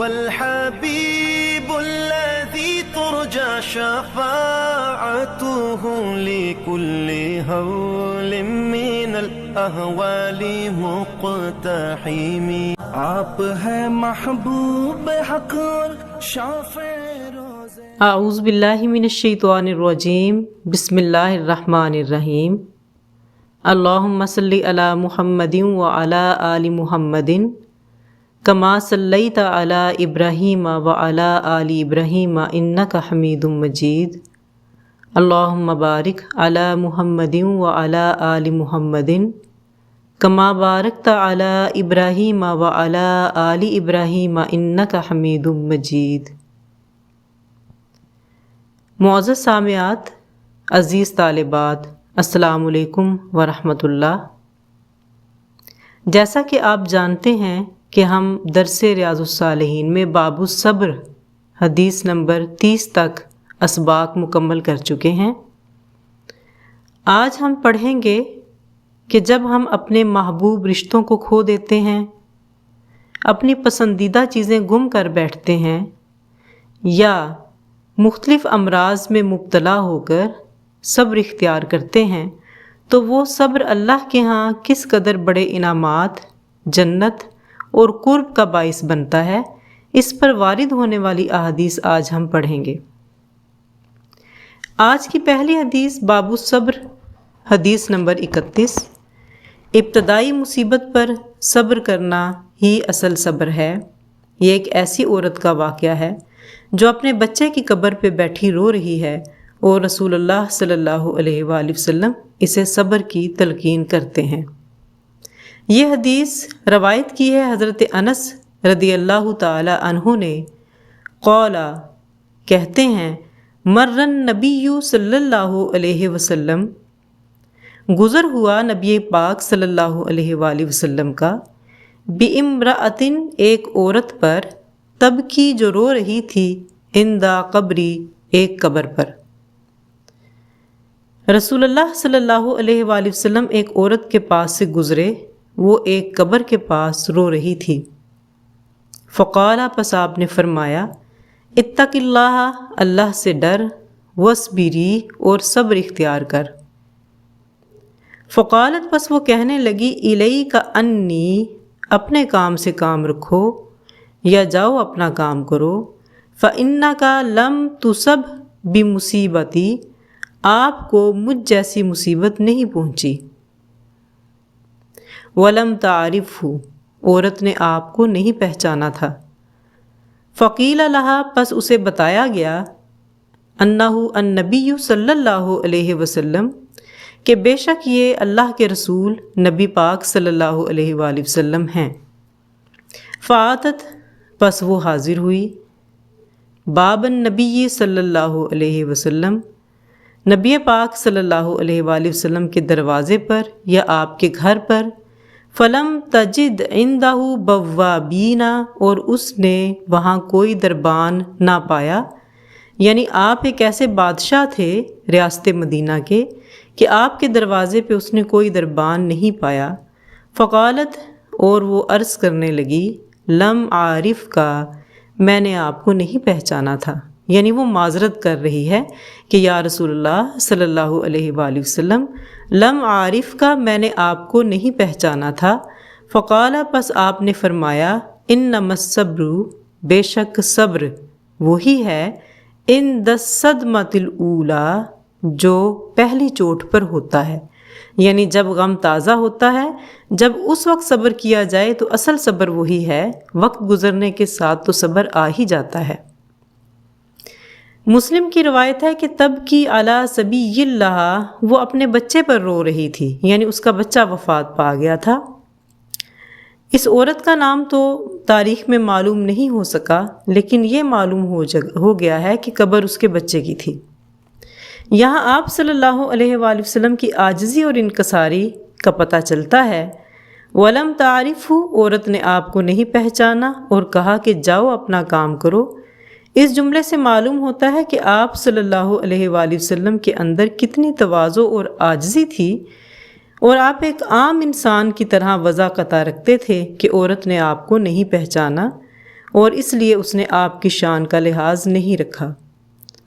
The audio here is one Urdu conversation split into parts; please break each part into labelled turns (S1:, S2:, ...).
S1: الحبيب الذي ترجى شفاعته لكل هول من الأهوال مقتحم. آپ ہیں محبوب حق اور شافع روز.
S2: اعوذ باللہ من الشیطان الرجیم. بسم اللہ الرحمن الرحیم. اللہم صلی علی محمد وعلی آل محمد کما صلیت علی ابراہیم وعلی آل ابراہیم انک حمید مجید. اللہم بارک علی محمد وعلی آل محمد کما بارکت علی ابراہیم وعلی آل ابراہیم انک حمید مجید. معزز سامعات، عزیز طالبات، السلام علیکم ورحمۃ اللہ. جیسا کہ آپ جانتے ہیں کہ ہم درس ریاض الصالحین میں باب الصبر حدیث نمبر 30 تک اسباق مکمل کر چکے ہیں. آج ہم پڑھیں گے کہ جب ہم اپنے محبوب رشتوں کو کھو دیتے ہیں، اپنی پسندیدہ چیزیں گم کر بیٹھتے ہیں، یا مختلف امراض میں مبتلا ہو کر صبر اختیار کرتے ہیں، تو وہ صبر اللہ کے ہاں کس قدر بڑے انعامات، جنت اور قرب کا باعث بنتا ہے، اس پر وارد ہونے والی احادیث آج ہم پڑھیں گے. آج کی پہلی حدیث باب الصبر حدیث نمبر 31. ابتدائی مصیبت پر صبر کرنا ہی اصل صبر ہے. یہ ایک ایسی عورت کا واقعہ ہے جو اپنے بچے کی قبر پہ بیٹھی رو رہی ہے اور رسول اللہ صلی اللہ علیہ وآلہ وسلم اسے صبر کی تلقین کرتے ہیں. یہ حدیث روایت کی ہے حضرت انس رضی اللہ تعالی عنہ نے. قولا کہتے ہیں مرن نبی صلی اللہ علیہ وسلم، گزر ہوا نبی پاک صلی اللہ علیہ وآلہ وسلم کا، بِامرأۃٍ ایک عورت پر، تب کی جو رو رہی تھی، عندہ قبری ایک قبر پر. رسول اللہ صلی اللہ علیہ وآلہ وسلم ایک عورت کے پاس سے گزرے، وہ ایک قبر کے پاس رو رہی تھی. فقالا پس آپ نے فرمایا اتق اللہ، اللہ سے ڈر، وصبری اور صبر اختیار کر. فقالت پس وہ کہنے لگی الیک انی، اپنے کام سے کام رکھو یا جاؤ اپنا کام کرو. فإنک لم تصب بمصیبتی، آپ کو مجھ جیسی مصیبت نہیں پہنچی. وَلَمْ تَعْرِفْهُ، عورت نے آپ کو نہیں پہچانا تھا. فَقِيلَ لَهَا، پس اسے بتایا گیا، أَنَّهُ النَّبِيُّ صلی اللہ علیہ وسلم، کہ بے شک یہ اللہ کے رسول نبی پاک صلی اللہ علیہ وآلہ وسلم ہیں. فَآتَتْ، پس وہ حاضر ہوئی، باب النبی صلی اللہ علیہ وسلم، نبی پاک صلی اللہ علیہ وآلہ وسلم کے دروازے پر یا آپ کے گھر پر. فلم تجد عندہ بوابین، اور اس نے وہاں کوئی دربان نہ پایا. یعنی آپ ایک ایسے بادشاہ تھے ریاست مدینہ کے کہ آپ کے دروازے پہ اس نے کوئی دربان نہیں پایا. فقالت، اور وہ عرض کرنے لگی، لم عارف کا، میں نے آپ کو نہیں پہچانا تھا. یعنی وہ معذرت کر رہی ہے کہ یا رسول اللہ صلی اللہ علیہ وآلہ وسلم، لم عارف کا، میں نے آپ کو نہیں پہچانا تھا. فقال، پس آپ نے فرمایا، انما الصبر، بے شک صبر وہی ہے، عند الصدمۃ الاولی، جو پہلی چوٹ پر ہوتا ہے. یعنی جب غم تازہ ہوتا ہے، جب اس وقت صبر کیا جائے تو اصل صبر وہی ہے. وقت گزرنے کے ساتھ تو صبر آ ہی جاتا ہے. مسلم کی روایت ہے کہ تب کی علی صبی اللہ، وہ اپنے بچے پر رو رہی تھی، یعنی اس کا بچہ وفات پا گیا تھا. اس عورت کا نام تو تاریخ میں معلوم نہیں ہو سکا، لیکن یہ معلوم ہو گیا ہے کہ قبر اس کے بچے کی تھی. یہاں آپ صلی اللہ علیہ وآلہ وسلم کی عاجزی اور انکساری کا پتہ چلتا ہے. وَلَمْ تَعْرِفْهُ، عورت نے آپ کو نہیں پہچانا اور کہا کہ جاؤ اپنا کام کرو. اس جملے سے معلوم ہوتا ہے کہ آپ صلی اللہ علیہ وآلہ وسلم کے اندر کتنی تواضع اور عاجزی تھی، اور آپ ایک عام انسان کی طرح وضع قطع رکھتے تھے کہ عورت نے آپ کو نہیں پہچانا اور اس لیے اس نے آپ کی شان کا لحاظ نہیں رکھا،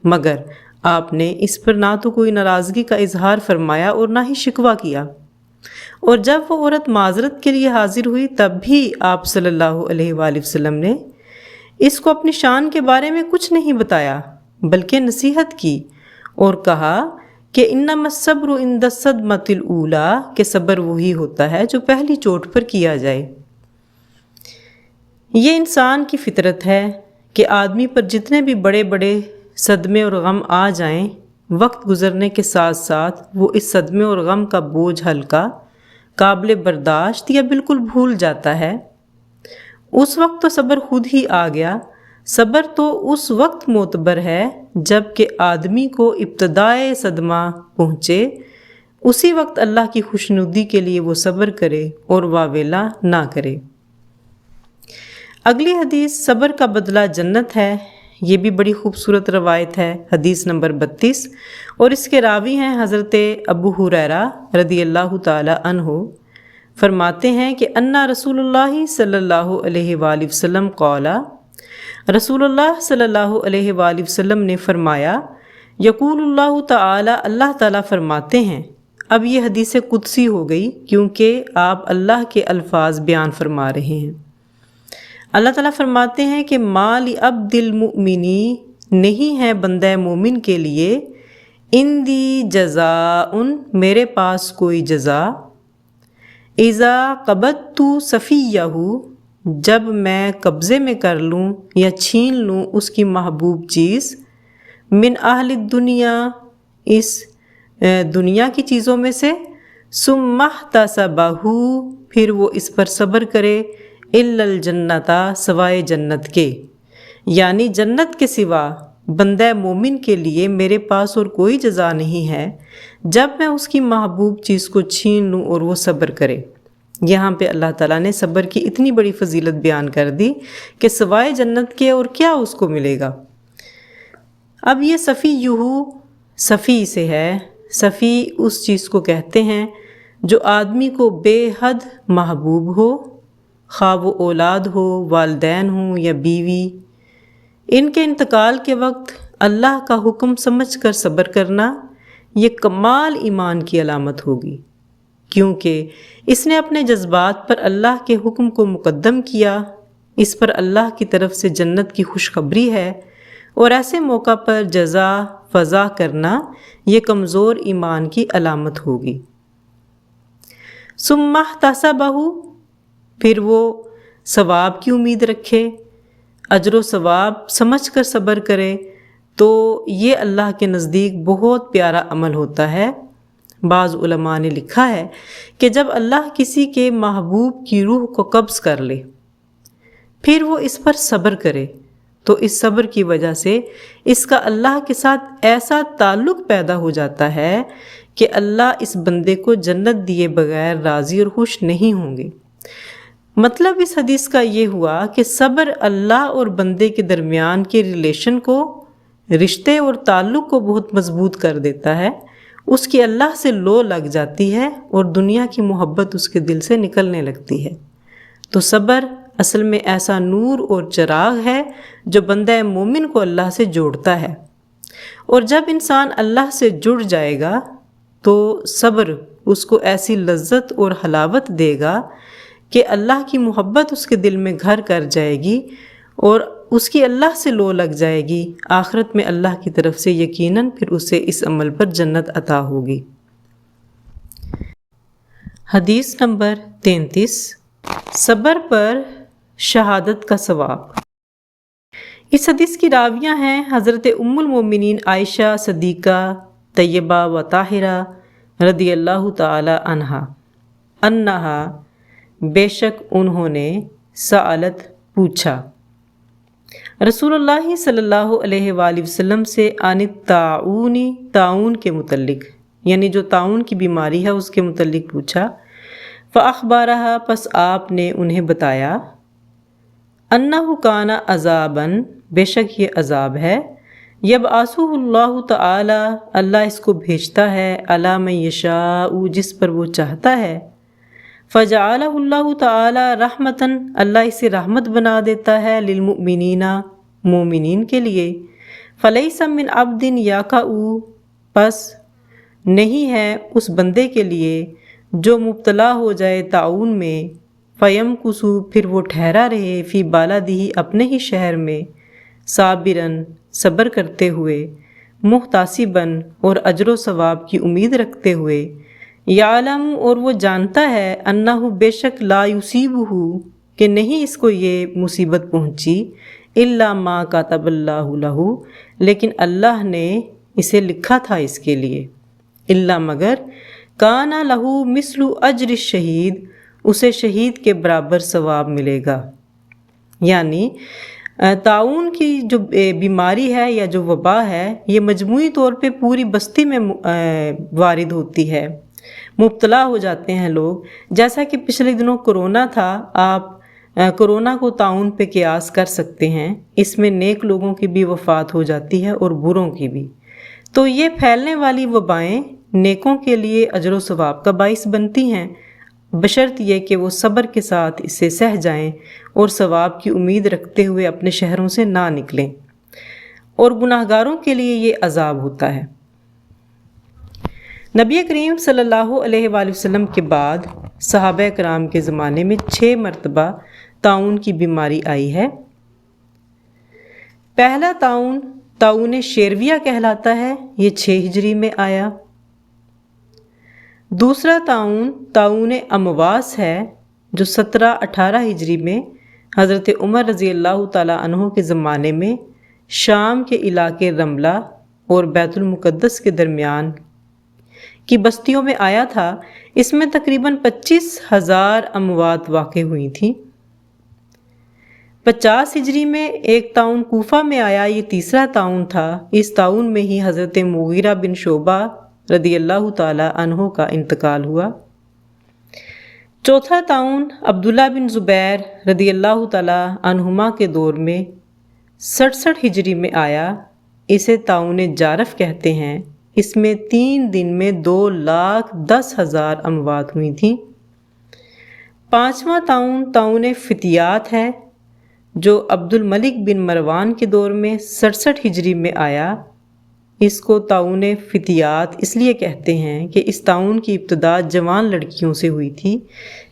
S2: مگر آپ نے اس پر نہ تو کوئی ناراضگی کا اظہار فرمایا اور نہ ہی شکوہ کیا۔ اور جب وہ عورت معذرت کے لیے حاضر ہوئی تب بھی آپ صلی اللہ علیہ وآلہ وسلم نے اس کو اپنی شان کے بارے میں کچھ نہیں بتایا، بلکہ نصیحت کی اور کہا کہ انما الصبر عند الصدمۃ الاولی، کہ صبر وہی ہوتا ہے جو پہلی چوٹ پر کیا جائے۔ یہ انسان کی فطرت ہے کہ آدمی پر جتنے بھی بڑے بڑے صدمے اور غم آ جائیں، وقت گزرنے کے ساتھ ساتھ وہ اس صدمے اور غم کا بوجھ ہلکا، قابل برداشت یا بالکل بھول جاتا ہے۔ اس وقت تو صبر خود ہی آ گیا۔ صبر تو اس وقت معتبر ہے جب کہ آدمی کو ابتدائے صدمہ پہنچے، اسی وقت اللہ کی خوشنودی کے لیے وہ صبر کرے اور واویلا نہ کرے۔ اگلی حدیث صبر کا بدلہ جنت ہے، یہ بھی بڑی خوبصورت روایت ہے، حدیث نمبر 32، اور اس کے راوی ہیں حضرت ابو ہریرہ رضی اللہ تعالی عنہ۔ فرماتے ہیں کہ انا رسول اللہ صلی اللہ علیہ وآلہ وسلم قال، رسول اللہ صلی اللہ علیہ وآلہ وسلم نے فرمایا، یقول اللہ تعالی، اللہ تعالیٰ فرماتے ہیں۔ اب یہ حدیث قدسی ہو گئی کیونکہ آپ اللہ کے الفاظ بیان فرما رہے ہیں۔ اللہ تعالیٰ فرماتے ہیں کہ ما لعبد المؤمنی، نہیں ہے بندہ مومن کے لیے، اندی جزاء، میرے پاس کوئی جزا، اذا قبضت صفیہ، جب میں قبضے میں کر لوں یا چھین لوں اس کی محبوب چیز، من اہل الدنیا، اس دنیا کی چیزوں میں سے، ثم احتسبہ، پھر وہ اس پر صبر کرے، الا الجنۃ، سوائے جنت کے، یعنی جنت کے سوا بندہ مومن کے لیے میرے پاس اور کوئی جزا نہیں ہے جب میں اس کی محبوب چیز کو چھین لوں اور وہ صبر کرے۔ یہاں پہ اللہ تعالیٰ نے صبر کی اتنی بڑی فضیلت بیان کر دی کہ سوائے جنت کے اور کیا اس کو ملے گا۔ اب یہ صفی سے ہے، صفی اس چیز کو کہتے ہیں جو آدمی کو بے حد محبوب ہو، خواہ وہ اولاد ہو، والدین ہوں یا بیوی۔ ان کے انتقال کے وقت اللہ کا حکم سمجھ کر صبر کرنا یہ کمال ایمان کی علامت ہوگی، کیونکہ اس نے اپنے جذبات پر اللہ کے حکم کو مقدم کیا۔ اس پر اللہ کی طرف سے جنت کی خوشخبری ہے، اور ایسے موقع پر جزا فضا کرنا یہ کمزور ایمان کی علامت ہوگی۔ ثم احتسبہ، پھر وہ ثواب کی امید رکھے، اجر و ثواب سمجھ کر صبر کرے، تو یہ اللہ کے نزدیک بہت پیارا عمل ہوتا ہے۔ بعض علماء نے لکھا ہے کہ جب اللہ کسی کے محبوب کی روح کو قبض کر لے، پھر وہ اس پر صبر کرے، تو اس صبر کی وجہ سے اس کا اللہ کے ساتھ ایسا تعلق پیدا ہو جاتا ہے کہ اللہ اس بندے کو جنت دیے بغیر راضی اور خوش نہیں ہوں گے۔ مطلب اس حدیث کا یہ ہوا کہ صبر اللہ اور بندے کے درمیان کے ریلیشن کو، رشتے اور تعلق کو بہت مضبوط کر دیتا ہے، اس کی اللہ سے لو لگ جاتی ہے اور دنیا کی محبت اس کے دل سے نکلنے لگتی ہے۔ تو صبر اصل میں ایسا نور اور چراغ ہے جو بندہ مومن کو اللہ سے جوڑتا ہے، اور جب انسان اللہ سے جڑ جائے گا تو صبر اس کو ایسی لذت اور حلاوت دے گا کہ اللہ کی محبت اس کے دل میں گھر کر جائے گی اور اس کی اللہ سے لو لگ جائے گی۔ آخرت میں اللہ کی طرف سے یقیناً پھر اسے اس عمل پر جنت عطا ہوگی۔ حدیث نمبر 33، صبر پر شہادت کا ثواب۔ اس حدیث کی راویہ ہیں حضرت ام المومنین عائشہ صدیقہ طیبہ و طاہرہ رضی اللہ تعالی عنہا، انہا، بے شک انہوں نے، سألت، پوچھا، رسول اللہ صلی اللہ علیہ وآلہ وسلم سے عن الطاعون، طاعون کے متعلق، یعنی جو طاعون کی بیماری ہے اس کے متعلق پوچھا۔ فاخبرہا، پس آپ نے انہیں بتایا، انہ کان عذاباً، بے شک یہ عذاب ہے، یبعثہ اللہ تعالی، اللہ اس کو بھیجتا ہے، علی من یشاء، جس پر وہ چاہتا ہے، فجعلہ اللہ تعالی رحمتاً، اللہ اسے رحمت بنا دیتا ہے، للمؤمنین، مومنین کے لیے، فلیس من عبد یقع، پس نہیں ہے اس بندے کے لیے جو مبتلا ہو جائے طاعون میں، فیمکث، پھر وہ ٹھہرا رہے، فی بالدہ، اپنے ہی شہر میں، صابراً، صبر کرتے ہوئے، محتسباً، اور اجر و ثواب کی امید رکھتے ہوئے، یعلم، اور وہ جانتا ہے، انہ، بے شک، لا یصیبہ، کہ نہیں اس کو یہ مصیبت پہنچی، الا ما کتب اللہ لہ، لیکن اللہ نے اسے لکھا تھا اس کے لیے، الا مگر، کان لہ مثل اجر الشہید، اسے شہید کے برابر ثواب ملے گا۔ یعنی طاعون کی جو بیماری ہے یا جو وبا ہے، یہ مجموعی طور پہ پوری بستی میں وارد ہوتی ہے، مبتلا ہو جاتے ہیں لوگ، جیسا کہ پچھلے دنوں کرونا تھا۔ آپ کرونا کو طاعون پہ قیاس کر سکتے ہیں، اس میں نیک لوگوں کی بھی وفات ہو جاتی ہے اور بروں کی بھی۔ تو یہ پھیلنے والی وبائیں نیکوں کے لیے اجر و ثواب کا باعث بنتی ہیں، بشرط یہ کہ وہ صبر کے ساتھ اسے سہ جائیں اور ثواب کی امید رکھتے ہوئے اپنے شہروں سے نہ نکلیں، اور گناہگاروں کے لیے یہ عذاب ہوتا ہے۔ نبی کریم صلی اللہ علیہ وآلہ وسلم کے بعد صحابہ کرام کے زمانے میں 6 مرتبہ طاعون کی بیماری آئی ہے۔ پہلا طاعون شیرویہ کہلاتا ہے، یہ 6 ہجری میں آیا۔ دوسرا طاعون امواس ہے، جو 17-18 ہجری میں حضرت عمر رضی اللہ تعالیٰ عنہ کے زمانے میں شام کے علاقے رملہ اور بیت المقدس کے درمیان کی بستیوں میں آیا تھا۔ اس میں تقریباً 25,000 اموات واقع ہوئی تھیں۔ 50 ہجری میں ایک طاعون کوفہ میں آیا، یہ تیسرا طاعون تھا۔ اس طاعون میں ہی حضرت مغیرہ بن شعبہ رضی اللہ تعالیٰ عنہ کا انتقال ہوا۔ چوتھا طاعون عبداللہ بن زبیر رضی اللہ تعالیٰ عنہما کے دور میں 67 ہجری میں آیا، اسے طاعون جارف کہتے ہیں۔ اس میں 3 دن میں 2,10,000 اموات ہوئی تھیں۔ پانچواں طاعون فتیات ہے، جو عبد الملک بن مروان کے دور میں 67 ہجری میں آیا۔ اس کو طاعون فتیات اس لیے کہتے ہیں کہ اس طاعون کی ابتدا جوان لڑکیوں سے ہوئی تھی،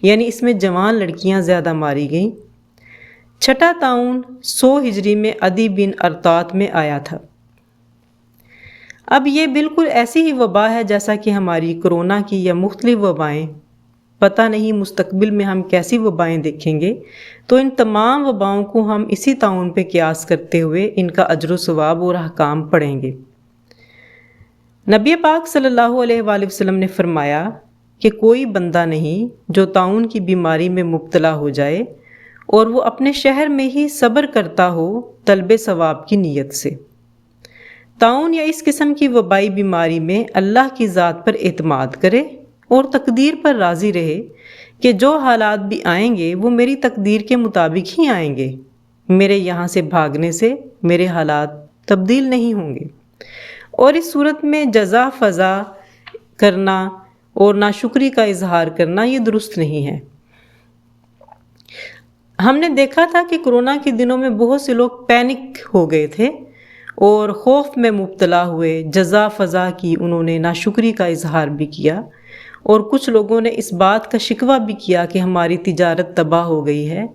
S2: یعنی اس میں جوان لڑکیاں زیادہ ماری گئیں۔ چھٹا طاعون 100 ہجری میں عدی بن ارطات میں آیا تھا۔ اب یہ بالکل ایسی ہی وبا ہے جیسا کہ ہماری کرونا کی یا مختلف وبائیں، پتہ نہیں مستقبل میں ہم کیسی وبائیں دیکھیں گے، تو ان تمام وباؤں کو ہم اسی طاعون پہ قیاس کرتے ہوئے ان کا اجر و ثواب اور احکام پڑھیں گے۔ نبی پاک صلی اللہ علیہ وآلہ وسلم نے فرمایا کہ کوئی بندہ نہیں جو طاعون کی بیماری میں مبتلا ہو جائے اور وہ اپنے شہر میں ہی صبر کرتا ہو طلب ثواب کی نیت سے۔ طاعون یا اس قسم کی وبائی بیماری میں اللہ کی ذات پر اعتماد کرے اور تقدیر پر راضی رہے کہ جو حالات بھی آئیں گے وہ میری تقدیر کے مطابق ہی آئیں گے، میرے یہاں سے بھاگنے سے میرے حالات تبدیل نہیں ہوں گے۔ اور اس صورت میں جزا فضا کرنا اور ناشکری کا اظہار کرنا یہ درست نہیں ہے۔ ہم نے دیکھا تھا کہ کرونا کے دنوں میں بہت سے لوگ پینک ہو گئے تھے اور خوف میں مبتلا ہوئے، جزا فضا کی، انہوں نے ناشکری کا اظہار بھی کیا، اور کچھ لوگوں نے اس بات کا شکوہ بھی کیا کہ ہماری تجارت تباہ ہو گئی ہے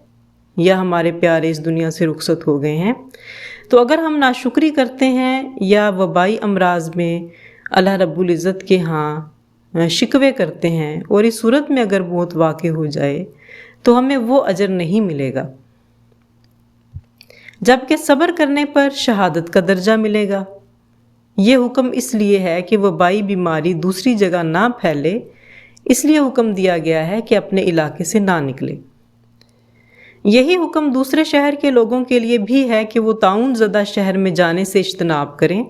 S2: یا ہمارے پیارے اس دنیا سے رخصت ہو گئے ہیں۔ تو اگر ہم ناشکری کرتے ہیں یا وبائی امراض میں اللہ رب العزت کے ہاں شکوے کرتے ہیں اور اس صورت میں اگر موت واقع ہو جائے تو ہمیں وہ اجر نہیں ملے گا، جبکہ صبر کرنے پر شہادت کا درجہ ملے گا۔ یہ حکم اس لیے ہے کہ وبائی بیماری دوسری جگہ نہ پھیلے، اس لیے حکم دیا گیا ہے کہ اپنے علاقے سے نہ نکلے۔ یہی حکم دوسرے شہر کے لوگوں کے لیے بھی ہے کہ وہ طاعون زدہ شہر میں جانے سے اجتناب کریں،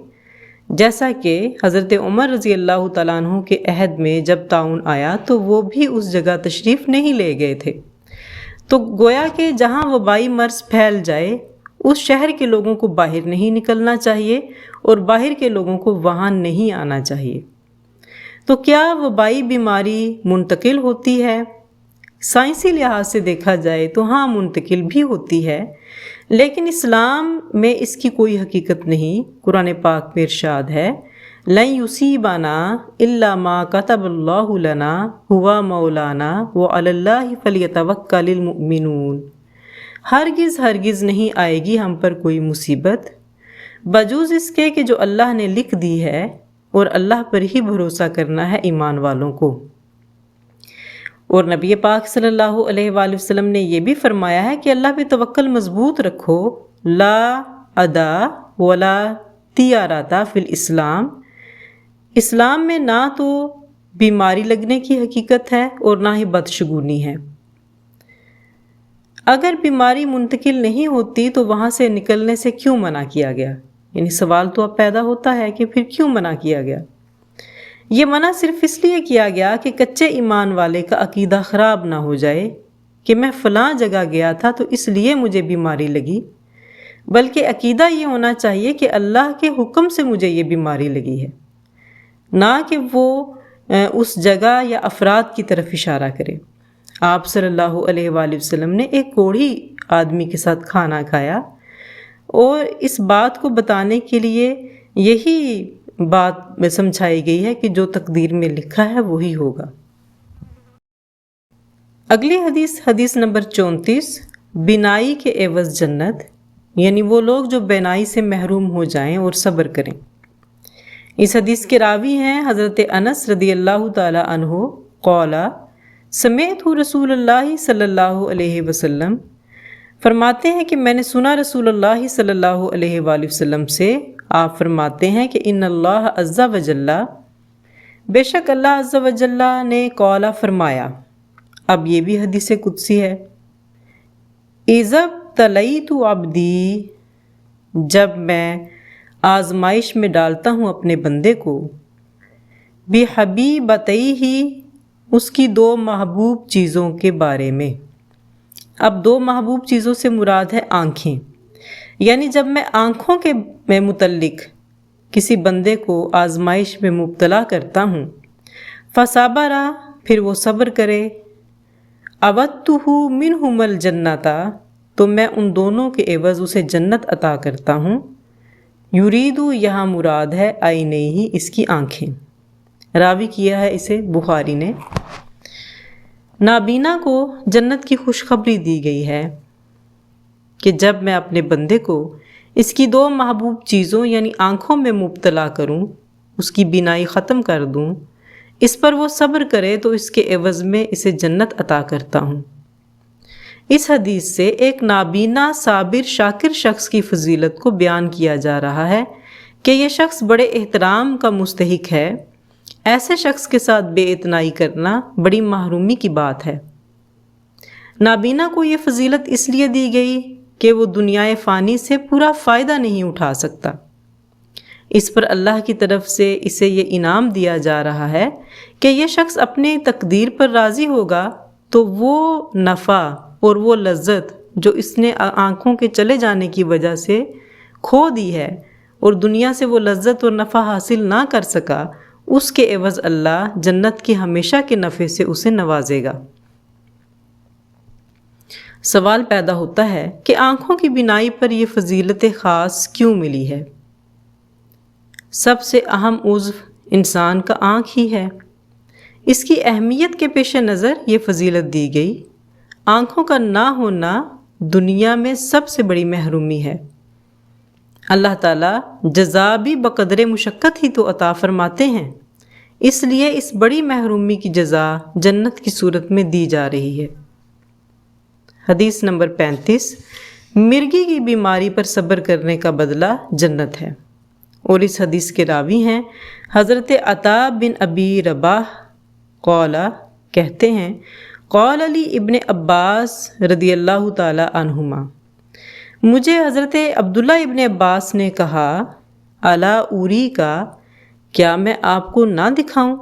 S2: جیسا کہ حضرت عمر رضی اللہ تعالیٰ عنہ کے عہد میں جب طاعون آیا تو وہ بھی اس جگہ تشریف نہیں لے گئے تھے۔ تو گویا کہ جہاں وبائی مرض پھیل جائے اس شہر کے لوگوں کو باہر نہیں نکلنا چاہیے اور باہر کے لوگوں کو وہاں نہیں آنا چاہیے۔ تو کیا وبائی بیماری منتقل ہوتی ہے؟ سائنسی لحاظ سے دیکھا جائے تو ہاں منتقل بھی ہوتی ہے، لیکن اسلام میں اس کی کوئی حقیقت نہیں۔ قرآن پاک میں ارشاد ہے لَن يُصِيبَنَا إِلَّا مَا كَتَبَ اللَّهُ لَنَا هُوَ مَوْلَانَا وَعَلَى اللَّهِ فَلْيَتَوَكَّلِ الْمُؤْمِنُونَ، ہرگز نہیں آئے گی ہم پر کوئی مصیبت بجوز اس کے کہ جو اللہ نے لکھ دی ہے، اور اللہ پر ہی بھروسہ کرنا ہے ایمان والوں کو۔ اور نبی پاک صلی اللہ علیہ وآلہ وسلم نے یہ بھی فرمایا ہے کہ اللہ پہ توکل مضبوط رکھو، لا ادا ولا تیارتا فی الاسلام، اسلام میں نہ تو بیماری لگنے کی حقیقت ہے اور نہ ہی بدشگونی ہے۔ اگر بیماری منتقل نہیں ہوتی تو وہاں سے نکلنے سے کیوں منع کیا گیا؟ یعنی سوال تو اب پیدا ہوتا ہے کہ پھر کیوں منع کیا گیا؟ یہ منع صرف اس لیے کیا گیا کہ کچے ایمان والے کا عقیدہ خراب نہ ہو جائے کہ میں فلاں جگہ گیا تھا تو اس لیے مجھے بیماری لگی، بلکہ عقیدہ یہ ہونا چاہیے کہ اللہ کے حکم سے مجھے یہ بیماری لگی ہے، نہ کہ وہ اس جگہ یا افراد کی طرف اشارہ کرے۔ آپ صلی اللہ علیہ وآلہ وسلم نے ایک کوڑھی آدمی کے ساتھ کھانا کھایا، اور اس بات کو بتانے کے لیے یہی بات سمجھائی گئی ہے کہ جو تقدیر میں لکھا ہے وہی ہوگا۔ اگلی حدیث، حدیث نمبر 34، بینائی کے عوض جنت، یعنی وہ لوگ جو بینائی سے محروم ہو جائیں اور صبر کریں۔ اس حدیث کے راوی ہیں حضرت انس رضی اللہ تعالی عنہ قال سمعت رسول اللہ صلی اللہ علیہ وسلم، فرماتے ہیں کہ میں نے سنا رسول اللہ صلی اللہ علیہ وآلہ وسلم سے، آپ فرماتے ہیں کہ ان اللہ عز و جل، بے شک اللہ عز و جل نے قال فرمایا۔ اب یہ بھی حدیث قدسی ہے، اذا ابتلیت عبدی، جب میں آزمائش میں ڈالتا ہوں اپنے بندے کو، بحبیبتیہ، اس کی دو محبوب چیزوں کے بارے میں۔ اب دو محبوب چیزوں سے مراد ہے آنکھیں، یعنی جب میں آنکھوں کے میں متعلق کسی بندے کو آزمائش میں مبتلا کرتا ہوں، فصبر، پھر وہ صبر کرے، اودتہ منہم الجنۃ، تو میں ان دونوں کے عوض اسے جنت عطا کرتا ہوں۔ یریدو، یہاں مراد ہے عینیہ، اس کی آنکھیں۔ راوی کیا ہے اسے بخاری نے۔ نابینا کو جنت کی خوشخبری دی گئی ہے کہ جب میں اپنے بندے کو اس کی دو محبوب چیزوں یعنی آنکھوں میں مبتلا کروں، اس کی بینائی ختم کر دوں، اس پر وہ صبر کرے تو اس کے عوض میں اسے جنت عطا کرتا ہوں۔ اس حدیث سے ایک نابینا صابر شاکر شخص کی فضیلت کو بیان کیا جا رہا ہے کہ یہ شخص بڑے احترام کا مستحق ہے۔ ایسے شخص کے ساتھ بے اتنائی کرنا بڑی محرومی کی بات ہے۔ نابینا کو یہ فضیلت اس لیے دی گئی کہ وہ دنیائے فانی سے پورا فائدہ نہیں اٹھا سکتا۔ اس پر اللہ کی طرف سے اسے یہ انعام دیا جا رہا ہے کہ یہ شخص اپنی تقدیر پر راضی ہوگا تو وہ نفع اور وہ لذت جو اس نے آنکھوں کے چلے جانے کی وجہ سے کھو دی ہے اور دنیا سے وہ لذت اور نفع حاصل نہ کر سکا، اس کے عوض اللہ جنت کے ہمیشہ کے نفع سے اسے نوازے گا۔ سوال پیدا ہوتا ہے کہ آنکھوں کی بینائی پر یہ فضیلت خاص کیوں ملی ہے؟ سب سے اہم عضو انسان کا آنکھ ہی ہے، اس کی اہمیت کے پیش نظر یہ فضیلت دی گئی۔ آنکھوں کا نہ ہونا دنیا میں سب سے بڑی محرومی ہے۔ اللہ تعالیٰ جزا بھی بقدر مشقت ہی تو عطا فرماتے ہیں، اس لیے اس بڑی محرومی کی جزا جنت کی صورت میں دی جا رہی ہے۔ حدیث نمبر 35، مرگی کی بیماری پر صبر کرنے کا بدلہ جنت ہے، اور اس حدیث کے راوی ہیں حضرت عطا بن ابی رباح قال، کہتے ہیں قال علی ابن عباس رضی اللہ تعالی عنہما، مجھے حضرت عبداللہ ابن عباس نے کہا، الا اوری کا، کیا میں آپ کو نہ دکھاؤں،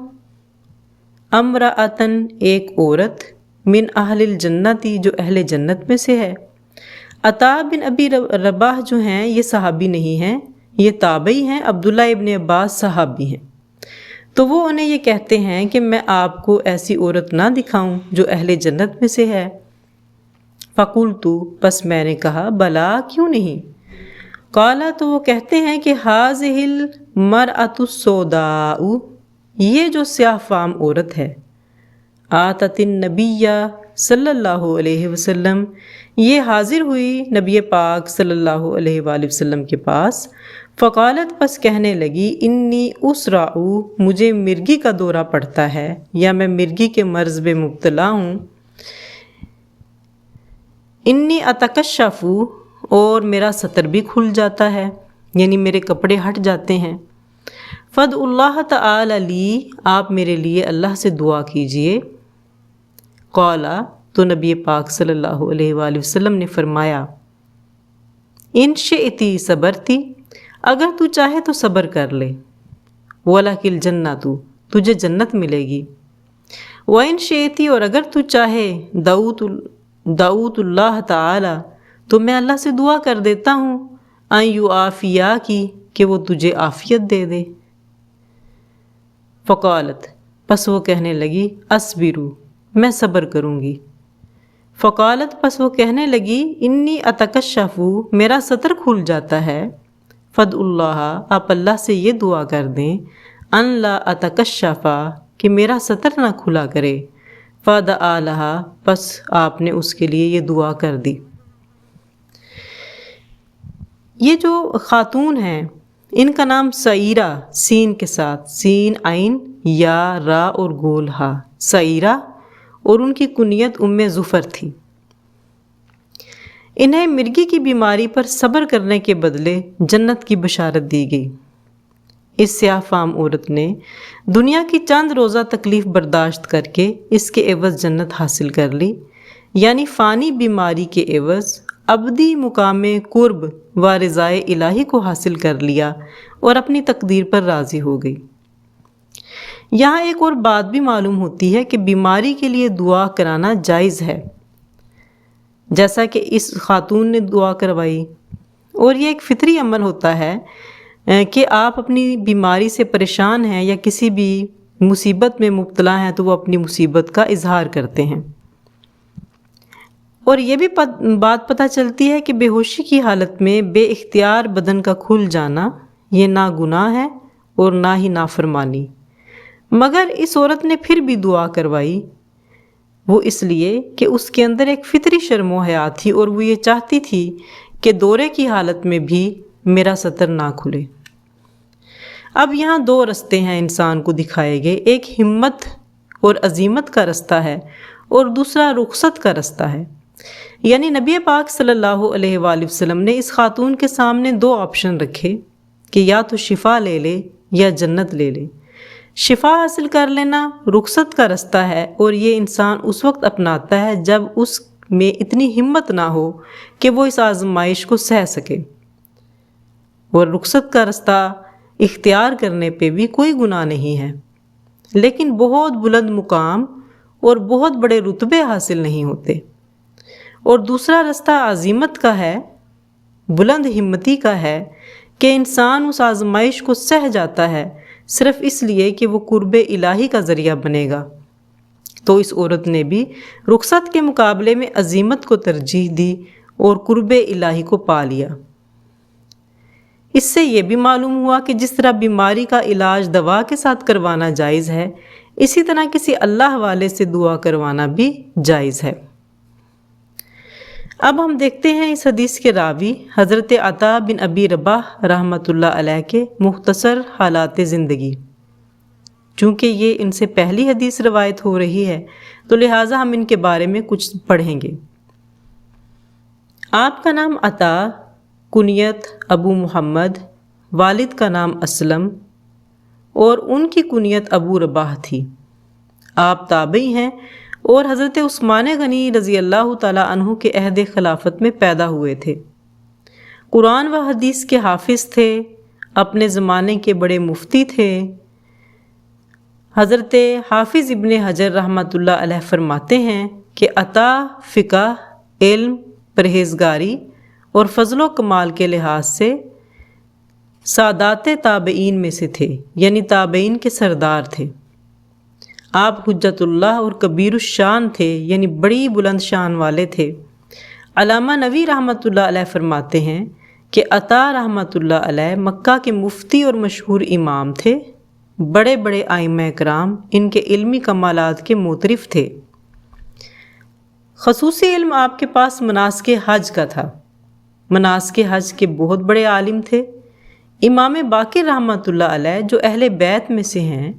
S2: امرأتن، ایک عورت، من اہل الجنتی، جو اہل جنت میں سے ہے۔ عطا بن ابی رباح جو ہیں یہ صحابی نہیں ہیں، یہ تابعی ہیں، عبداللہ ابن عباس صحابی ہیں۔ تو وہ انہیں یہ کہتے ہیں کہ میں آپ کو ایسی عورت نہ دکھاؤں جو اہل جنت میں سے ہے؟ فقلت، پس میں نے کہا بلا کیوں نہیں؟ قالا، تو وہ کہتے ہیں کہ ہذہ المرأۃ السوداء، یہ جو سیاہ فام عورت ہے، آتت النبی صلی اللہ علیہ وسلم، یہ حاضر ہوئی نبی پاک صلی اللہ علیہ وآلہ وسلم کے پاس، فقالت، پس کہنے لگی، انی اسرع، مجھے مرگی کا دورہ پڑتا ہے یا میں مرگی کے مرض میں مبتلا ہوں، انی اتکشف، اور میرا ستر بھی کھل جاتا ہے، یعنی میرے کپڑے ہٹ جاتے ہیں، فد اللہ تعالی لی، آپ میرے لیے اللہ سے دعا کیجئے، قالا، تو نبی پاک صلی اللہ علیہ وآلہ وسلم نے فرمایا، ان شئتی صبرتی، اگر تو چاہے تو صبر کر لے، وَلَكِ الْجَنَّةُ، تجھے جنت ملے گی، وَإِن شئتی، اور اگر تو چاہے دعوت اللہ تعالی، تو میں اللہ سے دعا کر دیتا ہوں، ان یعافیاکی، کہ وہ تجھے عافیت دے دے، فقالت، پس وہ کہنے لگی، اصبرو، میں صبر کروں گی، فقالت، پس وہ کہنے لگی، انی اتکشف، میرا ستر کھل جاتا ہے، فد اللہ، آپ اللہ سے یہ دعا کر دیں، ان لا اتکشف، کہ میرا ستر نہ کھلا کرے، فدعا لہا، پس آپ نے اس کے لیے یہ دعا کر دی۔ یہ جو خاتون ہیں ان کا نام سعیرہ، سین کے ساتھ، سین عین یا را اور گول ہا، سعیرہ، اور ان کی کنیت ظفر تھی۔ انہیں مرگی کی بیماری پر صبر کرنے کے بدلے جنت کی بشارت دی گئی۔ اس سیاہ فام عورت نے دنیا کی چند روزہ تکلیف برداشت کر کے اس کے عوض جنت حاصل کر لی، یعنی فانی بیماری کے عوض ابدی مقام قرب و رضائے الہی کو حاصل کر لیا اور اپنی تقدیر پر راضی ہو گئی۔ یہاں ایک اور بات بھی معلوم ہوتی ہے کہ بیماری کے لیے دعا کرانا جائز ہے، جیسا کہ اس خاتون نے دعا کروائی، اور یہ ایک فطری عمل ہوتا ہے کہ آپ اپنی بیماری سے پریشان ہیں یا کسی بھی مصیبت میں مبتلا ہیں تو وہ اپنی مصیبت کا اظہار کرتے ہیں۔ اور یہ بھی بات پتہ چلتی ہے کہ بے ہوشی کی حالت میں بے اختیار بدن کا کھل جانا یہ نہ گناہ ہے اور نہ ہی نافرمانی، مگر اس عورت نے پھر بھی دعا کروائی، وہ اس لیے کہ اس کے اندر ایک فطری شرم و حیا تھی اور وہ یہ چاہتی تھی کہ دورے کی حالت میں بھی میرا ستر نہ کھلے۔ اب یہاں دو رستے ہیں انسان کو دکھائے گئے، ایک ہمت اور عزیمت کا رستہ ہے اور دوسرا رخصت کا رستہ ہے۔ یعنی نبی پاک صلی اللہ علیہ وآلہ وسلم نے اس خاتون کے سامنے دو آپشن رکھے کہ یا تو شفا لے لے یا جنت لے لے۔ شفا حاصل کر لینا رخصت کا رستہ ہے، اور یہ انسان اس وقت اپناتا ہے جب اس میں اتنی ہمت نہ ہو کہ وہ اس آزمائش کو سہ سکے، اور رخصت کا رستہ اختیار کرنے پہ بھی کوئی گناہ نہیں ہے، لیکن بہت بلند مقام اور بہت بڑے رتبے حاصل نہیں ہوتے۔ اور دوسرا رستہ عزیمت کا ہے، بلند ہمتی کا ہے، کہ انسان اس آزمائش کو سہ جاتا ہے صرف اس لیے کہ وہ قرب الہی کا ذریعہ بنے گا۔ تو اس عورت نے بھی رخصت کے مقابلے میں عزیمت کو ترجیح دی اور قرب الہی کو پا لیا۔ اس سے یہ بھی معلوم ہوا کہ جس طرح بیماری کا علاج دوا کے ساتھ کروانا جائز ہے، اسی طرح کسی اللہ والے سے دعا کروانا بھی جائز ہے۔ اب ہم دیکھتے ہیں اس حدیث کے راوی حضرت عطا بن ابی رباح رحمۃ اللہ علیہ کے مختصر حالات زندگی۔ چونکہ یہ ان سے پہلی حدیث روایت ہو رہی ہے تو لہٰذا ہم ان کے بارے میں کچھ پڑھیں گے۔ آپ کا نام عطا، کنیت ابو محمد، والد کا نام اسلم، اور ان کی کنیت ابو رباح تھی۔ آپ تابعی ہیں اور حضرت عثمان غنی رضی اللہ تعالیٰ عنہ کے عہد خلافت میں پیدا ہوئے تھے۔ قرآن و حدیث کے حافظ تھے، اپنے زمانے کے بڑے مفتی تھے۔ حضرت حافظ ابن حجر رحمۃ اللہ علیہ فرماتے ہیں کہ عطا فقہ، علم، پرہیزگاری اور فضل و کمال کے لحاظ سے سادات تابعین میں سے تھے، یعنی تابعین کے سردار تھے۔ آپ حجت اللہ اور کبیر الشان تھے، یعنی بڑی بلند شان والے تھے۔ علامہ نووی رحمۃ اللہ علیہ فرماتے ہیں کہ عطا رحمۃ اللہ علیہ مکہ کے مفتی اور مشہور امام تھے۔ بڑے بڑے ائمہ کرام ان کے علمی کمالات کے معترف تھے۔ خصوصی علم آپ کے پاس مناسک حج کا تھا۔ مناسک حج کے بہت بڑے عالم تھے۔ امام باقر رحمۃ اللہ علیہ جو اہل بیت میں سے ہیں،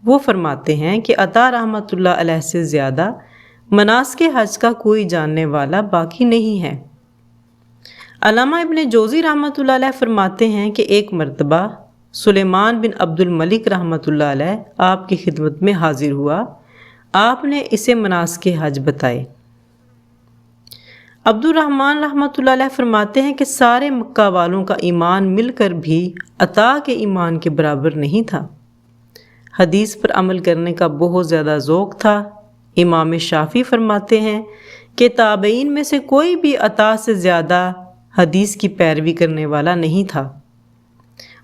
S2: وہ فرماتے ہیں کہ عطا رحمۃ اللہ علیہ سے زیادہ مناسک حج کا کوئی جاننے والا باقی نہیں ہے۔ علامہ ابن جوزی رحمۃ اللہ علیہ فرماتے ہیں کہ ایک مرتبہ سلیمان بن عبد الملک رحمۃ اللہ علیہ آپ کی خدمت میں حاضر ہوا۔ آپ نے اسے مناسک حج بتائے۔ عبد الرحمن رحمۃ اللہ علیہ فرماتے ہیں کہ سارے مکہ والوں کا ایمان مل کر بھی عطا کے ایمان کے برابر نہیں تھا۔ حدیث پر عمل کرنے کا بہت زیادہ ذوق تھا۔ امام شافعی فرماتے ہیں کہ تابعین میں سے کوئی بھی عطا سے زیادہ حدیث کی پیروی کرنے والا نہیں تھا۔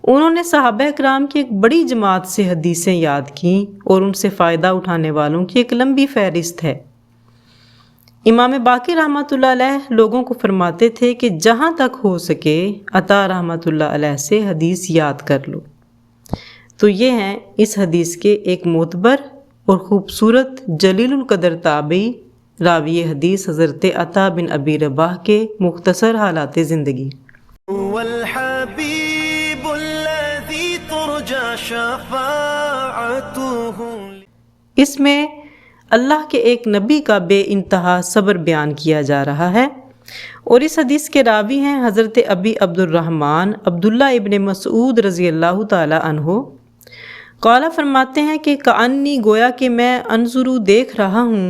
S2: انہوں نے صحابہ کرام کی ایک بڑی جماعت سے حدیثیں یاد کیں اور ان سے فائدہ اٹھانے والوں کی ایک لمبی فہرست ہے۔ امام باقر رحمۃ اللہ علیہ لوگوں کو فرماتے تھے کہ جہاں تک ہو سکے عطا رحمۃ اللہ علیہ سے حدیث یاد کر لو۔ تو یہ ہیں اس حدیث کے ایک معتبر اور خوبصورت جلیل القدر تابعی راوی حدیث حضرت عطا بن ابی رباح کے مختصر حالات زندگی۔
S1: والحبیب الذی ترجى شفاعته۔
S2: اس میں اللہ کے ایک نبی کا بے انتہا صبر بیان کیا جا رہا ہے، اور اس حدیث کے راوی ہیں حضرت ابی عبد الرحمن عبداللہ ابن مسعود رضی اللہ تعالی عنہ۔ قالا فرماتے ہیں کہ کأنی گویا کہ میں انظرو دیکھ رہا ہوں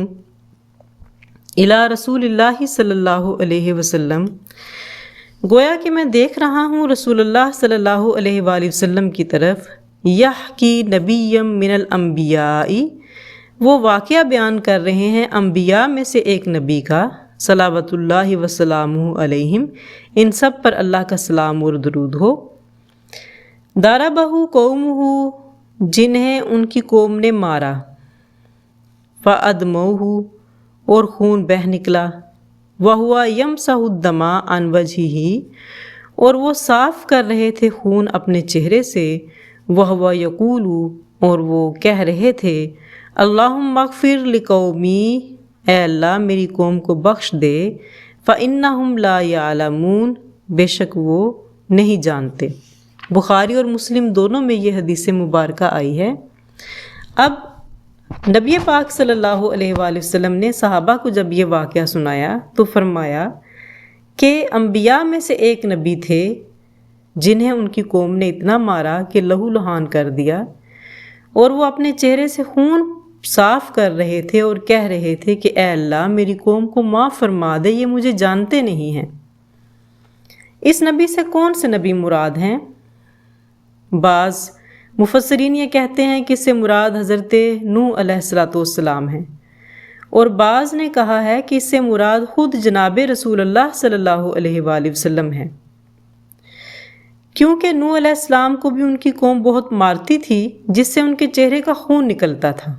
S2: الی رسول اللہ صلی اللہ علیہ وسلم، گویا کہ میں دیکھ رہا ہوں رسول اللہ صلی اللہ علیہ وآلہ وسلم کی طرف، یحکی نبیم من الانبیاء، وہ واقعہ بیان کر رہے ہیں انبیاء میں سے ایک نبی کا، صلوات اللہ وسلامہ علیہم، ان سب پر اللہ کا سلام اور درود ہو۔ ضربہ قومہ، جنہیں ان کی قوم نے مارا، فأدموہ، اور خون بہہ نکلا، وہو یمسح الدم عن وجہہ، اور وہ صاف کر رہے تھے خون اپنے چہرے سے، وہو یقول، اور وہ کہہ رہے تھے، اللہم اغفر لقومی، اے اللہ میری قوم کو بخش دے، فإنہم لا یعلمون، بے شک وہ نہیں جانتے۔ بخاری اور مسلم دونوں میں یہ حدیث مبارکہ آئی ہے۔ اب نبی پاک صلی اللہ علیہ وآلہ وسلم نے صحابہ کو جب یہ واقعہ سنایا تو فرمایا کہ انبیاء میں سے ایک نبی تھے جنہیں ان کی قوم نے اتنا مارا کہ لہو لہان کر دیا، اور وہ اپنے چہرے سے خون صاف کر رہے تھے اور کہہ رہے تھے کہ اے اللہ میری قوم کو معاف فرما دے، یہ مجھے جانتے نہیں ہیں۔ اس نبی سے کون سے نبی مراد ہیں؟ بعض مفسرین یہ کہتے ہیں کہ اس سے مراد حضرت نوح علیہ السلام ہیں، اور بعض نے کہا ہے کہ اس سے مراد خود جناب رسول اللہ صلی اللہ علیہ وآلہ وسلم ہیں، کیونکہ نوح علیہ السلام کو بھی ان کی قوم بہت مارتی تھی جس سے ان کے چہرے کا خون نکلتا تھا،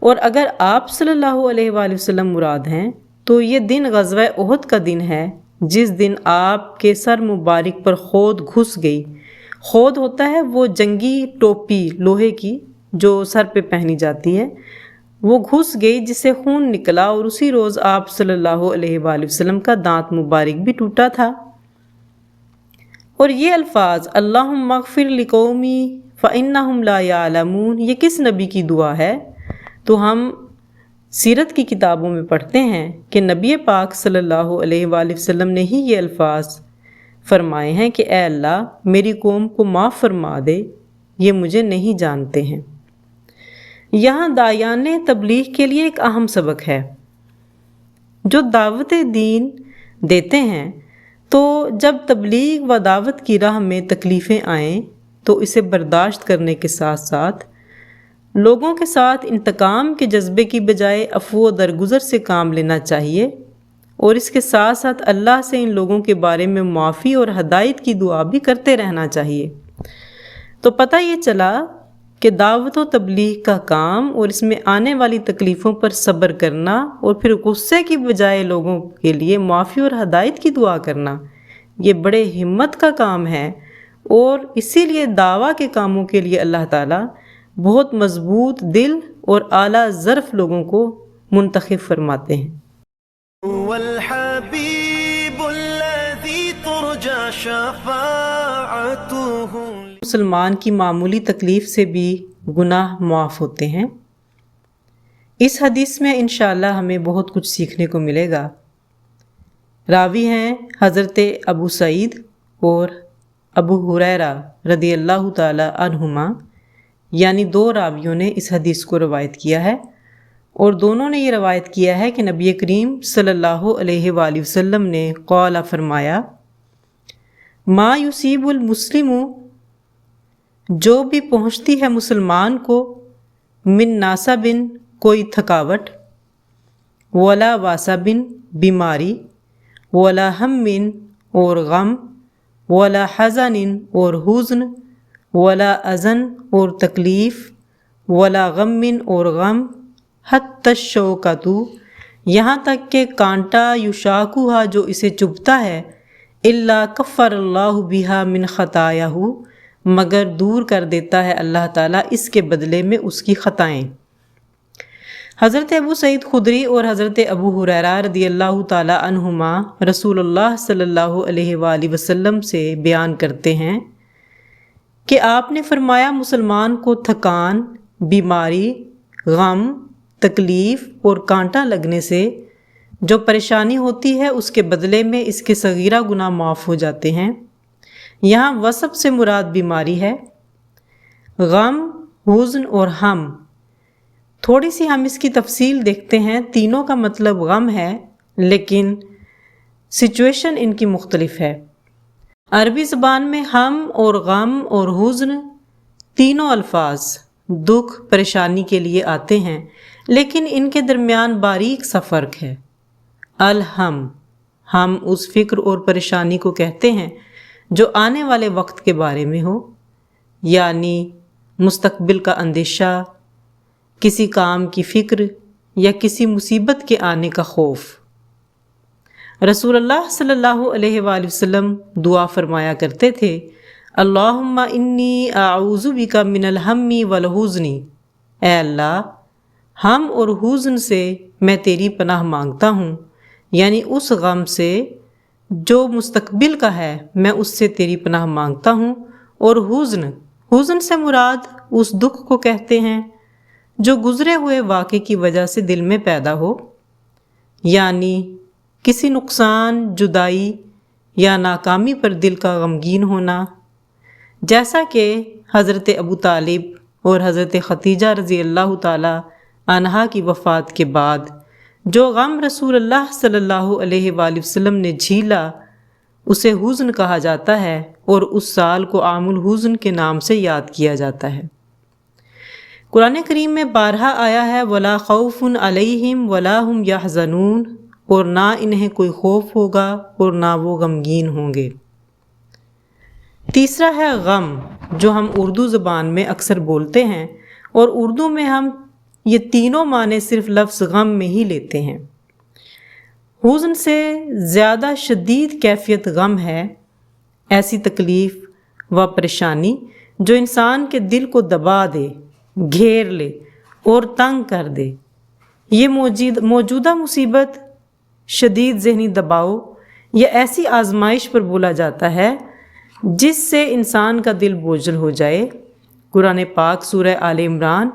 S2: اور اگر آپ صلی اللہ علیہ وآلہ وسلم مراد ہیں تو یہ دن غزوہ احد کا دن ہے، جس دن آپ کے سر مبارک پر خود گھس گئی۔ خود ہوتا ہے وہ جنگی ٹوپی لوہے کی جو سر پہ پہنی جاتی ہے، وہ گھس گئی جس سے خون نکلا، اور اسی روز آپ صلی اللہ علیہ وآلہ وسلم کا دانت مبارک بھی ٹوٹا تھا۔ اور یہ الفاظ اللہم اغفر لقومی فإنہم لا یعلمون، یہ کس نبی کی دعا ہے؟ تو ہم سیرت کی کتابوں میں پڑھتے ہیں کہ نبی پاک صلی اللہ علیہ وآلہ وسلم نے ہی یہ الفاظ فرمائے ہیں کہ اے اللہ میری قوم کو معاف فرما دے، یہ مجھے نہیں جانتے ہیں۔ یہاں داعیان تبلیغ کے لیے ایک اہم سبق ہے۔ جو دعوت دین دیتے ہیں تو جب تبلیغ و دعوت کی راہ میں تکلیفیں آئیں تو اسے برداشت کرنے کے ساتھ ساتھ لوگوں کے ساتھ انتقام کے جذبے کی بجائے عفو و درگزر سے کام لینا چاہیے، اور اس کے ساتھ ساتھ اللہ سے ان لوگوں کے بارے میں معافی اور ہدایت کی دعا بھی کرتے رہنا چاہیے۔ تو پتہ یہ چلا کہ دعوت و تبلیغ کا کام اور اس میں آنے والی تکلیفوں پر صبر کرنا اور پھر غصے کی بجائے لوگوں کے لیے معافی اور ہدایت کی دعا کرنا، یہ بڑے ہمت کا کام ہے، اور اسی لیے دعویٰ کے کاموں کے لیے اللہ تعالیٰ بہت مضبوط دل اور اعلیٰ ظرف لوگوں کو منتخب فرماتے ہیں۔
S1: والحبيب الذي ترجى شفاعته۔
S2: مسلمان کی معمولی تکلیف سے بھی گناہ معاف ہوتے ہیں۔ اس حدیث میں انشاءاللہ ہمیں بہت کچھ سیکھنے کو ملے گا۔ راوی ہیں حضرت ابو سعید اور ابو ہریرہ رضی اللہ تعالی عنہما، یعنی دو راویوں نے اس حدیث کو روایت کیا ہے، اور دونوں نے یہ روایت کیا ہے کہ نبی کریم صلی اللہ علیہ وآلہ وسلم نے قال فرمایا، ما یصیب المسلم، جو بھی پہنچتی ہے مسلمان کو، من ناصبن، کوئی تھکاوٹ، ولا واسبن، بیماری، ولا ہم، اور غم، ولا حزن، اور حزن، ولا اذن، اور تکلیف، ولا غم، اور غم، حتی الشوکۃ، یہاں تک کہ کانٹا یشاکھھا، جو اسے چبھتا ہے، الا کفر اللہ بہا من خطایہ، مگر دور کر دیتا ہے اللہ تعالیٰ اس کے بدلے میں اس کی خطائیں۔ حضرت ابو سعید خدری اور حضرت ابو ہریرہ رضی اللہ تعالی عنہما رسول اللہ صلی اللہ علیہ وآلہ وسلم سے بیان کرتے ہیں کہ آپ نے فرمایا، مسلمان کو تھکان، بیماری، غم، تکلیف اور کانٹا لگنے سے جو پریشانی ہوتی ہے، اس کے بدلے میں اس کے صغیرہ گناہ معاف ہو جاتے ہیں۔ یہاں وصب سے مراد بیماری ہے، غم، حزن اور ہم۔ تھوڑی سی ہم اس کی تفصیل دیکھتے ہیں۔ تینوں کا مطلب غم ہے، لیکن سچویشن ان کی مختلف ہے۔ عربی زبان میں ہم اور غم اور حزن تینوں الفاظ دکھ، پریشانی کے لیے آتے ہیں، لیکن ان کے درمیان باریک سا فرق ہے۔ الہم، ہم اس فکر اور پریشانی کو کہتے ہیں جو آنے والے وقت کے بارے میں ہو، یعنی مستقبل کا اندیشہ، کسی کام کی فکر یا کسی مصیبت کے آنے کا خوف۔ رسول اللہ صلی اللہ علیہ وآلہ وسلم دعا فرمایا کرتے تھے، اللہم انی اعوذ بک من الہم والحزن، اے اللہ، ہم اور حزن سے میں تیری پناہ مانگتا ہوں، یعنی اس غم سے جو مستقبل کا ہے میں اس سے تیری پناہ مانگتا ہوں، اور حزن سے مراد اس دکھ کو کہتے ہیں جو گزرے ہوئے واقعے کی وجہ سے دل میں پیدا ہو، یعنی کسی نقصان، جدائی یا ناکامی پر دل کا غمگین ہونا، جیسا کہ حضرت ابو طالب اور حضرت خدیجہ رضی اللہ تعالی عنہا کی وفات کے بعد جو غم رسول اللہ صلی اللہ علیہ وآلہ وسلم نے جھیلا، اسے حزن کہا جاتا ہے، اور اس سال کو عام الحزن کے نام سے یاد کیا جاتا ہے۔ قرآن کریم میں بارہا آیا ہے، وَلَا خَوْفٌ عَلَيْهِمْ وَلَا هُمْ يَحْزَنُونَ، اور نہ انہیں کوئی خوف ہوگا اور نہ وہ غمگین ہوں گے۔ تیسرا ہے غم، جو ہم اردو زبان میں اکثر بولتے ہیں، اور اردو میں ہم یہ تینوں معنی صرف لفظ غم میں ہی لیتے ہیں۔ حزن سے زیادہ شدید کیفیت غم ہے، ایسی تکلیف و پریشانی جو انسان کے دل کو دبا دے، گھیر لے اور تنگ کر دے۔ یہ موجودہ مصیبت، شدید ذہنی دباؤ یا ایسی آزمائش پر بولا جاتا ہے جس سے انسان کا دل بوجھل ہو جائے۔ قرآن پاک سورہ آل عمران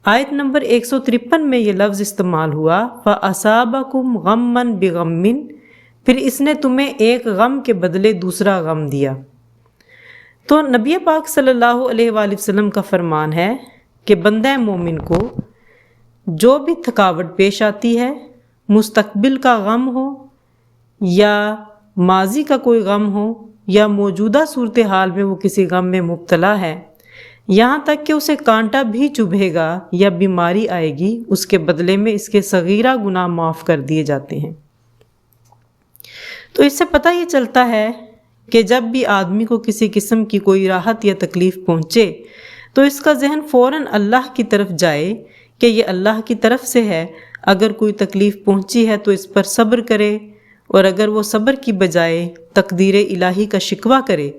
S2: آیت نمبر 153 میں یہ لفظ استعمال ہوا، فَأَصَابَكُمْ غَمًّا بِغَمٍّ، پھر اس نے تمہیں ایک غم کے بدلے دوسرا غم دیا۔ تو نبی پاک صلی اللہ علیہ وآلہ وسلم کا فرمان ہے کہ بندہ مومن کو جو بھی تھکاوٹ پیش آتی ہے، مستقبل کا غم ہو یا ماضی کا کوئی غم ہو یا موجودہ صورتحال میں وہ کسی غم میں مبتلا ہے، یہاں تک کہ اسے کانٹا بھی چبھے گا یا بیماری آئے گی، اس کے بدلے میں اس کے صغیرہ گناہ معاف کر دیے جاتے ہیں۔ تو اس سے پتہ یہ چلتا ہے کہ جب بھی آدمی کو کسی قسم کی کوئی راحت یا تکلیف پہنچے تو اس کا ذہن فوراً اللہ کی طرف جائے کہ یہ اللہ کی طرف سے ہے۔ اگر کوئی تکلیف پہنچی ہے تو اس پر صبر کرے، اور اگر وہ صبر کی بجائے تقدیر الہی کا شکوہ کرے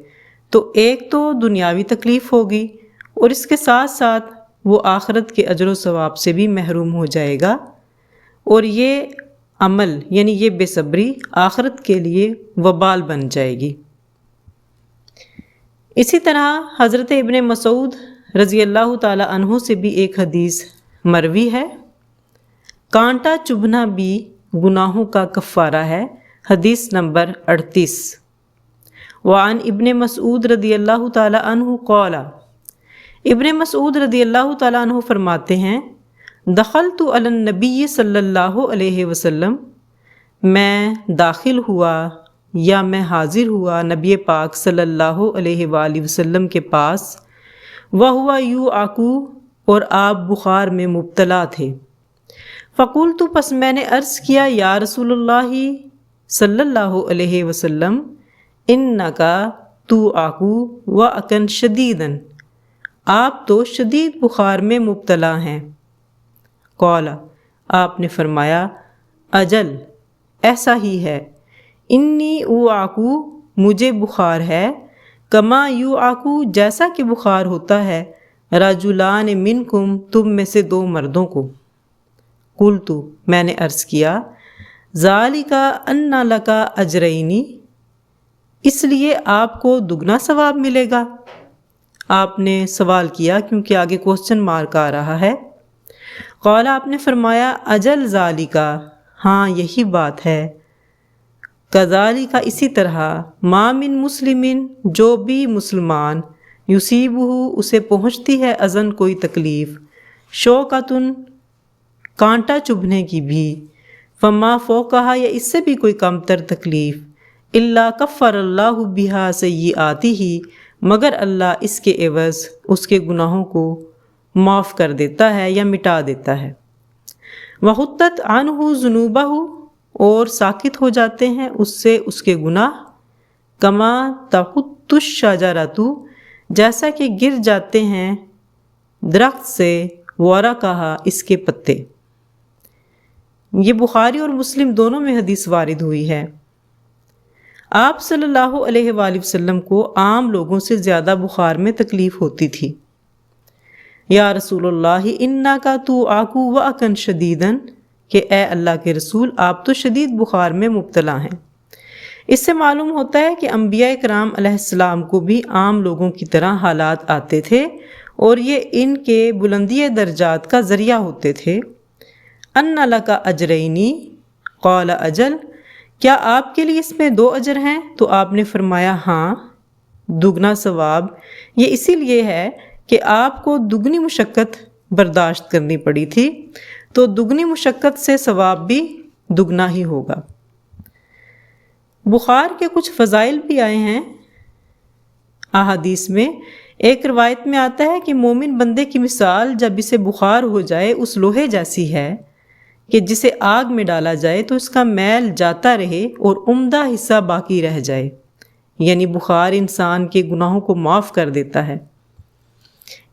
S2: تو ایک تو دنیاوی تکلیف ہوگی، اور اس کے ساتھ ساتھ وہ آخرت کے اجر و ثواب سے بھی محروم ہو جائے گا، اور یہ عمل یعنی یہ بے صبری آخرت کے لیے وبال بن جائے گی۔ اسی طرح حضرت ابن مسعود رضی اللہ تعالی عنہ سے بھی ایک حدیث مروی ہے، کانٹا چبھنا بھی گناہوں کا کفارہ ہے، حدیث نمبر 38۔ وعن ابن مسعود رضی اللہ تعالی عنہ قال، ابن مسعود رضی اللہ تعالی عنہ فرماتے ہیں، دخلت علی النبی صلی اللہ علیہ وسلم، میں داخل ہوا یا میں حاضر ہوا نبی پاک صلی اللہ علیہ وآلہ وسلم کے پاس، وہو یوعک، اور آپ بخار میں مبتلا تھے۔ فقلت، پس میں نے عرض کیا، یا رسول اللہ صلی اللہ علیہ وسلم، انکا توعک وعکا شدیدا، آپ تو شدید بخار میں مبتلا ہیں۔ قال، آپ نے فرمایا، اجل، ایسا ہی ہے، انی اوعک، مجھے بخار ہے، کما یوعک، جیسا کہ بخار ہوتا ہے، رجلان منکم، تم میں سے دو مردوں کو۔ قلت، میں نے عرض کیا، ذالک ان لک اجرین، اس لیے آپ کو دگنا ثواب ملے گا۔ آپ نے سوال کیا کیونکہ آگے کوسچن مارک آ رہا ہے۔ قال، آپ نے فرمایا، اجل ذالک، ہاں یہی بات ہے، کذالک، اسی طرح، ما من مسلمین، جو بھی مسلمان، یصیبہ، اسے پہنچتی ہے اذن، کوئی تکلیف، شوکتن، کانٹا چبھنے کی بھی، فما فوقہا، یا اس سے بھی کوئی کم تر تکلیف، الا کفر اللہ بہا سیئاتہ، مگر اللہ اس کے عوض اس کے گناہوں کو معاف کر دیتا ہے یا مٹا دیتا ہے۔ وحطت عنہ ذنوبہ، اور ساکت ہو جاتے ہیں اس سے اس کے گناہ، کما تحط الشجرۃ، جیسا کہ گر جاتے ہیں درخت سے، ورقہا، اس کے پتے۔ یہ بخاری اور مسلم دونوں میں حدیث وارد ہوئی ہے۔ آپ صلی اللہ علیہ وآلہ وسلم کو عام لوگوں سے زیادہ بخار میں تکلیف ہوتی تھی۔ یا رسول اللہ انکا توعک وعکا شدیدا، کہ اے اللہ کے رسول، آپ تو شدید بخار میں مبتلا ہیں۔ اس سے معلوم ہوتا ہے کہ انبیاء کرام علیہ السلام کو بھی عام لوگوں کی طرح حالات آتے تھے، اور یہ ان کے بلندی درجات کا ذریعہ ہوتے تھے۔ ان لک اجرین، قال اجل، کیا آپ کے لیے اس میں 2 اجر ہیں؟ تو آپ نے فرمایا، ہاں، دگنا ثواب۔ یہ اسی لیے ہے کہ آپ کو دگنی مشقت برداشت کرنی پڑی تھی، تو دگنی مشقت سے ثواب بھی دگنا ہی ہوگا۔ بخار کے کچھ فضائل بھی آئے ہیں احادیث میں۔ ایک روایت میں آتا ہے کہ مومن بندے کی مثال جب اسے بخار ہو جائے اس لوہے جیسی ہے کہ جسے آگ میں ڈالا جائے تو اس کا میل جاتا رہے اور عمدہ حصہ باقی رہ جائے، یعنی بخار انسان کے گناہوں کو معاف کر دیتا ہے۔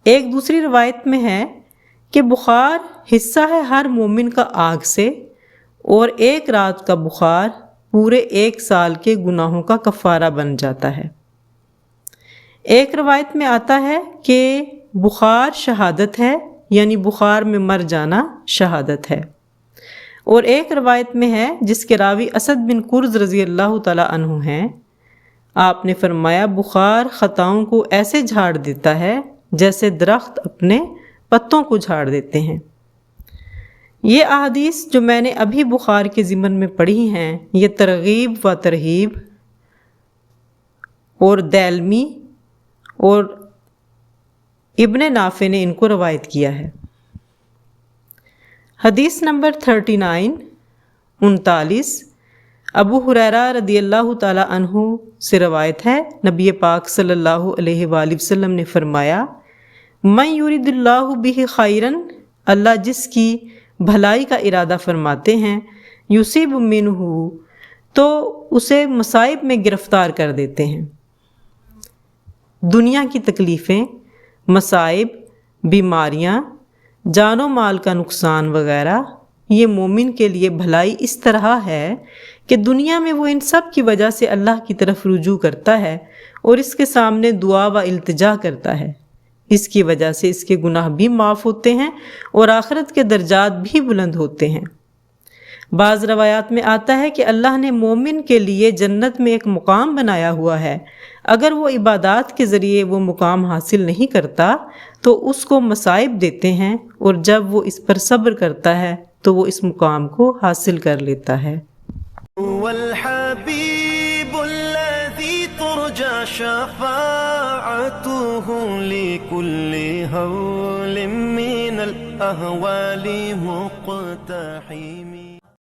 S2: ایک دوسری روایت میں ہے کہ بخار حصہ ہے ہر مومن کا آگ سے، اور ایک رات کا بخار پورے 1 سال کے گناہوں کا کفارہ بن جاتا ہے۔ ایک روایت میں آتا ہے کہ بخار شہادت ہے، یعنی بخار میں مر جانا شہادت ہے۔ اور ایک روایت میں ہے جس کے راوی اسد بن قرظ رضی اللہ تعالی عنہ ہیں، آپ نے فرمایا، بخار خطاؤں کو ایسے جھاڑ دیتا ہے جیسے درخت اپنے پتوں کو جھاڑ دیتے ہیں۔ یہ احادیث جو میں نے ابھی بخار کے ضمن میں پڑھی ہیں، یہ ترغیب و ترہیب اور دیلمی اور ابن نافع نے ان کو روایت کیا ہے۔ حدیث نمبر 39 ابو ہریرہ رضی اللہ تعالی عنہ سے روایت ہے، نبی پاک صلی اللہ علیہ وآلہ وسلم نے فرمایا، من یرید اللہ بہ خیرا، اللہ جس کی بھلائی کا ارادہ فرماتے ہیں، یصیب منہ، تو اسے مصائب میں گرفتار کر دیتے ہیں۔ دنیا کی تکلیفیں، مصائب، بیماریاں، جان و مال کا نقصان وغیرہ، یہ مومن کے لیے بھلائی اس طرح ہے کہ دنیا میں وہ ان سب کی وجہ سے اللہ کی طرف رجوع کرتا ہے اور اس کے سامنے دعا و التجا کرتا ہے۔ اس کی وجہ سے اس کے گناہ بھی معاف ہوتے ہیں اور آخرت کے درجات بھی بلند ہوتے ہیں۔ بعض روایات میں آتا ہے کہ اللہ نے مومن کے لیے جنت میں ایک مقام بنایا ہوا ہے، اگر وہ عبادات کے ذریعے وہ مقام حاصل نہیں کرتا تو اس کو مصائب دیتے ہیں، اور جب وہ اس پر صبر کرتا ہے تو وہ اس مقام کو حاصل کر لیتا ہے۔
S1: والحبيب الذي ترجى شفاعته لكل هول من الأهوال مقتحم